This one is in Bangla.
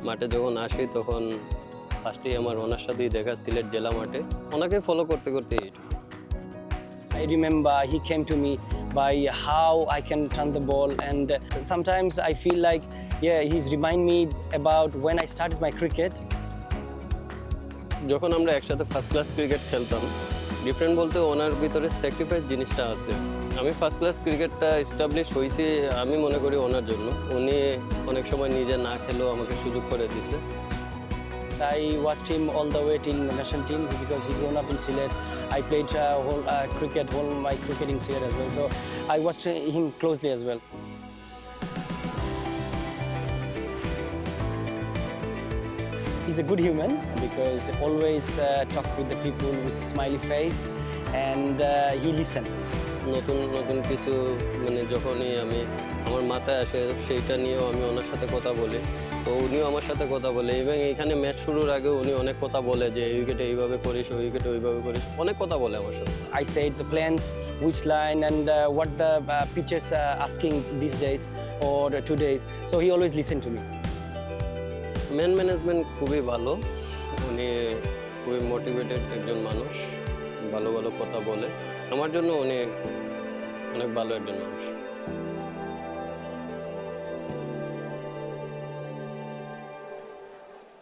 মাঠে যখন আসি তখন ফার্স্টেই আমার ওনার সাথেই দেখা সিলেট জেলা মাঠে। ওনাকে ফলো করতে করতেই I remember he came to me by how I can turn the ball, and sometimes I feel like, yeah, he's remind me about when I started my cricket. যখন আমরা একসাথে ফার্স্ট ক্লাস ক্রিকেট খেলতাম, ডিফারেন্ট বলতে ওনার ভিতরে স্যাক্রিফাইস জিনিসটা আছে। আমি ফার্স্ট ক্লাস ক্রিকেটটা এস্টাবলিশ হয়েছি আমি মনে করি ওনার জন্য। উনি অনেক সময় নিজে না খেলেও আমাকে সুযোগ করে দিছে। I watched him all the way till the national team because he grown up in Sylhet. I played whole my cricket in Sylhet as well, so I watched him closely as well. He's a good human because always talk with the people with smiley face, and he listen. নতুন নতুন কিছু মানে যখনই আমি আমার মাথায় আসে সেইটা নিয়েও আমি ওনার সাথে কথা বলি, তো উনিও আমার সাথে কথা বলে। এবং এখানে ম্যাচ শুরুর আগে উনি অনেক কথা বলে যে এই উইকেটে এইভাবে করিস, ওই উইকেটে ওইভাবে করিস, অনেক কথা বলে আমার সাথে। I said the plans, which line, and what the pitches asking these days or 2 days. So he always listened to me. Man management খুবই ভালো। উনি খুবই মোটিভেটেড একজন মানুষ, ভালো ভালো কথা বলে। আমার জন্য উনি অনেক ভালো একজন মানুষ।